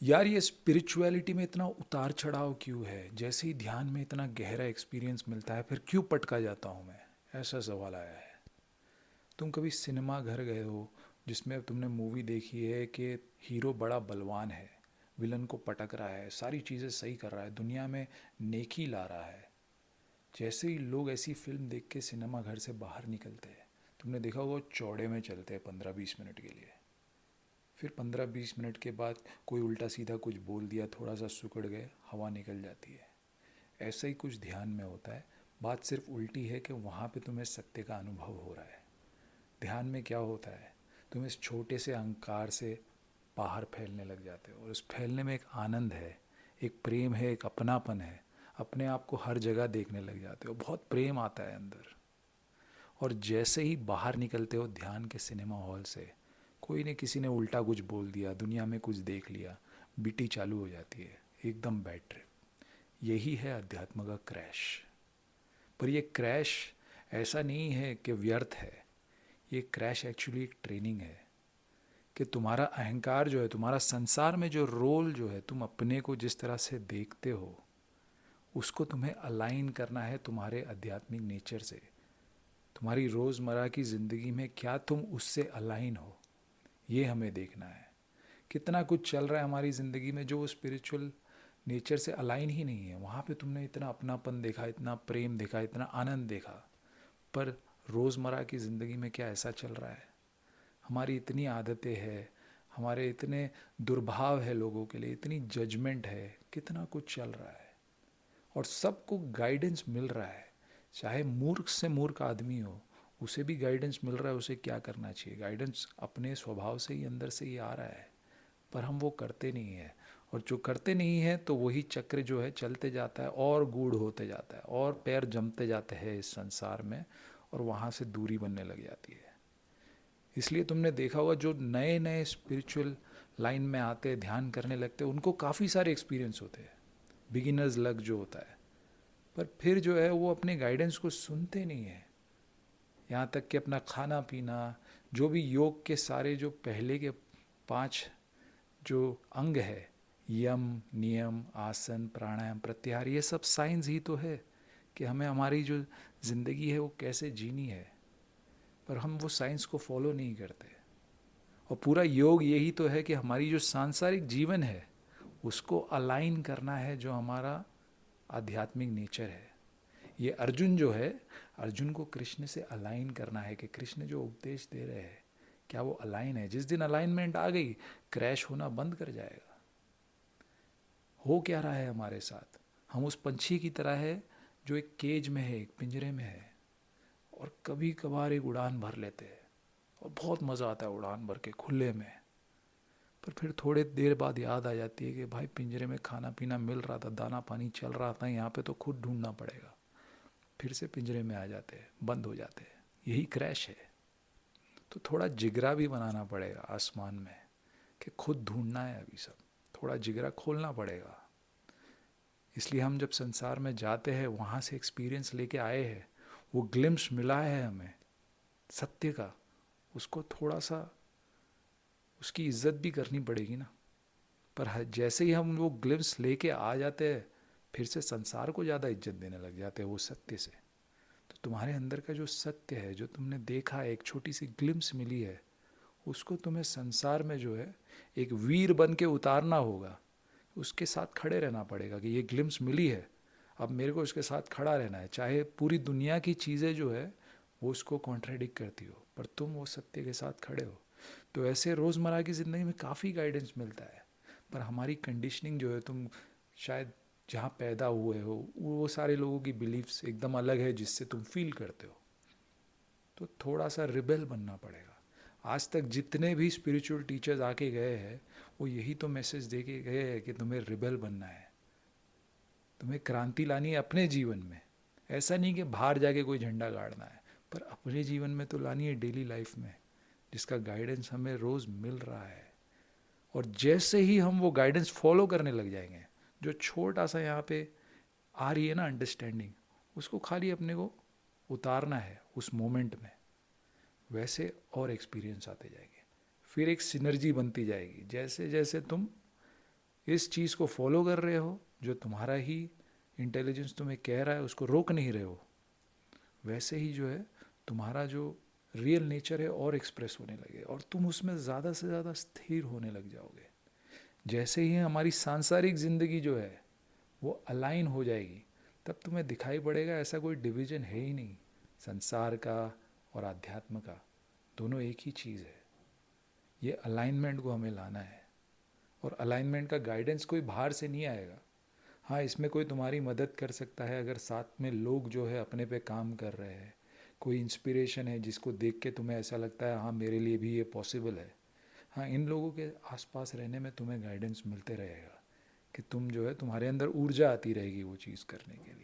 यार ये स्पिरिचुअलिटी में इतना उतार चढ़ाव क्यों है? जैसे ही ध्यान में इतना गहरा एक्सपीरियंस मिलता है फिर क्यों पटका जाता हूँ मैं? ऐसा सवाल आया है। तुम कभी सिनेमा घर गए हो जिसमें तुमने मूवी देखी है कि हीरो बड़ा बलवान है, विलन को पटक रहा है, सारी चीज़ें सही कर रहा है, दुनिया में नेकी ला रहा है। जैसे ही लोग ऐसी फिल्म देख के सिनेमा घर से बाहर निकलते हैं, तुमने देखा होगा वो चौड़े में चलते हैं 15-20 मिनट के लिए। फिर 15-20 मिनट के बाद कोई उल्टा सीधा कुछ बोल दिया, थोड़ा सा सुकड़ गए, हवा निकल जाती है। ऐसा ही कुछ ध्यान में होता है। बात सिर्फ उल्टी है कि वहाँ पे तुम्हें सत्य का अनुभव हो रहा है। ध्यान में क्या होता है, तुम इस छोटे से अहंकार से बाहर फैलने लग जाते हो, और उस फैलने में एक आनंद है, एक प्रेम है, एक अपनापन है। अपने आप को हर जगह देखने लग जाते हो, बहुत प्रेम आता है अंदर। और जैसे ही बाहर निकलते हो ध्यान के सिनेमा हॉल से, कोई ने किसी ने उल्टा कुछ बोल दिया, दुनिया में कुछ देख लिया, बीटी चालू हो जाती है, एकदम बैड ट्रिप। यही है अध्यात्म का क्रैश। पर ये क्रैश ऐसा नहीं है कि व्यर्थ है। ये क्रैश एक्चुअली एक ट्रेनिंग है कि तुम्हारा अहंकार जो है, तुम्हारा संसार में जो रोल जो है, तुम अपने को जिस तरह से देखते हो उसको तुम्हें अलाइन करना है तुम्हारे आध्यात्मिक नेचर से। तुम्हारी रोज़मर्रा की ज़िंदगी में क्या तुम उससे अलाइन हो, ये हमें देखना है। कितना कुछ चल रहा है हमारी ज़िंदगी में जो स्पिरिचुअल नेचर से अलाइन ही नहीं है। वहाँ पे तुमने इतना अपनापन देखा, इतना प्रेम देखा, इतना आनंद देखा, पर रोज़मर्रा की ज़िंदगी में क्या ऐसा चल रहा है? हमारी इतनी आदतें हैं, हमारे इतने दुर्भाव है लोगों के लिए, इतनी जजमेंट है, कितना कुछ चल रहा है और सबको गाइडेंस मिल रहा है। चाहे मूर्ख से मूर्ख आदमी हो, उसे भी गाइडेंस मिल रहा है उसे क्या करना चाहिए। गाइडेंस अपने स्वभाव से ही अंदर से ही आ रहा है, पर हम वो करते नहीं हैं। और जो करते नहीं हैं तो वही चक्र जो है चलते जाता है और गूढ़ होते जाता है और पैर जमते जाते हैं इस संसार में, और वहाँ से दूरी बनने लग जाती है। इसलिए तुमने देखा होगा जो नए नए स्पिरिचुअल लाइन में आते हैं, ध्यान करने लगते हैं, उनको काफ़ी सारे एक्सपीरियंस होते हैं, बिगिनर्स लक जो होता है। पर फिर जो है वो अपने गाइडेंस को सुनते नहीं है। यहाँ तक कि अपना खाना पीना, जो भी योग के सारे जो पहले के 5 जो अंग है, यम, नियम, आसन, प्राणायाम, प्रत्याहार, ये सब साइंस ही तो है कि हमें हमारी जो ज़िंदगी है वो कैसे जीनी है। पर हम वो साइंस को फॉलो नहीं करते। और पूरा योग यही तो है कि हमारी जो सांसारिक जीवन है उसको अलाइन करना है जो हमारा आध्यात्मिक नेचर है। ये अर्जुन जो है, अर्जुन को कृष्ण से अलाइन करना है कि कृष्ण जो उपदेश दे रहे हैं क्या वो अलाइन है। जिस दिन अलाइनमेंट आ गई, क्रैश होना बंद कर जाएगा। हो क्या रहा है हमारे साथ? हम उस पंछी की तरह है जो एक केज में है, एक पिंजरे में है, और कभी कभार एक उड़ान भर लेते हैं और बहुत मज़ा आता है उड़ान भर के खुले में। पर फिर थोड़े देर बाद याद आ जाती है कि भाई पिंजरे में खाना पीना मिल रहा था, दाना पानी चल रहा था, यहाँ पे तो खुद ढूंढना पड़ेगा। फिर से पिंजरे में आ जाते हैं, बंद हो जाते हैं। यही क्रैश है। तो थोड़ा जिगरा भी बनाना पड़ेगा आसमान में कि खुद ढूंढना है अभी सब। थोड़ा जिगरा खोलना पड़ेगा। इसलिए हम जब संसार में जाते हैं, वहाँ से एक्सपीरियंस लेके आए हैं, वो ग्लिम्स मिला है हमें सत्य का, उसको थोड़ा सा उसकी इज्जत भी करनी पड़ेगी ना। पर जैसे ही हम वो ग्लिम्स लेके आ जाते हैं, फिर से संसार को ज़्यादा इज्जत देने लग जाते हैं वो सत्य से। तो तुम्हारे अंदर का जो सत्य है, जो तुमने देखा है, एक छोटी सी ग्लिम्स मिली है, उसको तुम्हें संसार में जो है एक वीर बन के उतारना होगा। उसके साथ खड़े रहना पड़ेगा कि ये ग्लिम्स मिली है, अब मेरे को उसके साथ खड़ा रहना है, चाहे पूरी दुनिया की चीज़ें जो है वो उसको कॉन्ट्राडिक्ट करती हो, पर तुम वो सत्य के साथ खड़े हो। तो ऐसे रोज़मर्रा की ज़िंदगी में काफ़ी गाइडेंस मिलता है। पर हमारी कंडीशनिंग जो है, तुम शायद जहाँ पैदा हुए हो वो सारे लोगों की बिलीफ्स एकदम अलग है जिससे तुम फील करते हो। तो थोड़ा सा रिबेल बनना पड़ेगा। आज तक जितने भी स्पिरिचुअल टीचर्स आके गए हैं वो यही तो मैसेज दे के गए हैं कि तुम्हें रिबेल बनना है, तुम्हें क्रांति लानी है अपने जीवन में। ऐसा नहीं कि बाहर जाके कोई झंडा गाड़ना है, पर अपने जीवन में तो लानी है, डेली लाइफ में, जिसका गाइडेंस हमें रोज़ मिल रहा है। और जैसे ही हम वो गाइडेंस फॉलो करने लग जाएंगे, जो छोटा सा यहाँ पे आ रही है ना अंडरस्टैंडिंग, उसको खाली अपने को उतारना है उस मोमेंट में, वैसे और एक्सपीरियंस आते जाएंगे। फिर एक सिनर्जी बनती जाएगी। जैसे जैसे तुम इस चीज़ को फॉलो कर रहे हो जो तुम्हारा ही इंटेलिजेंस तुम्हें कह रहा है, उसको रोक नहीं रहे हो, वैसे ही जो है तुम्हारा जो रियल नेचर है और एक्सप्रेस होने लगे और तुम उसमें ज़्यादा से ज़्यादा स्थिर होने लग जाओगे। जैसे ही हमारी सांसारिक ज़िंदगी जो है वो अलाइन हो जाएगी, तब तुम्हें दिखाई पड़ेगा ऐसा कोई डिवीज़न है ही नहीं, संसार का और आध्यात्म का दोनों एक ही चीज़ है। ये अलाइनमेंट को हमें लाना है, और अलाइनमेंट का गाइडेंस कोई बाहर से नहीं आएगा। हाँ, इसमें कोई तुम्हारी मदद कर सकता है अगर साथ में लोग जो है अपने पे काम कर रहे हैं, कोई इंस्पिरेशन है जिसको देख के तुम्हें ऐसा लगता है हाँ मेरे लिए भी ये पॉसिबल है। हाँ, इन लोगों के आसपास रहने में तुम्हें गाइडेंस मिलते रहेगा कि तुम जो है तुम्हारे अंदर ऊर्जा आती रहेगी वो चीज़ करने के लिए।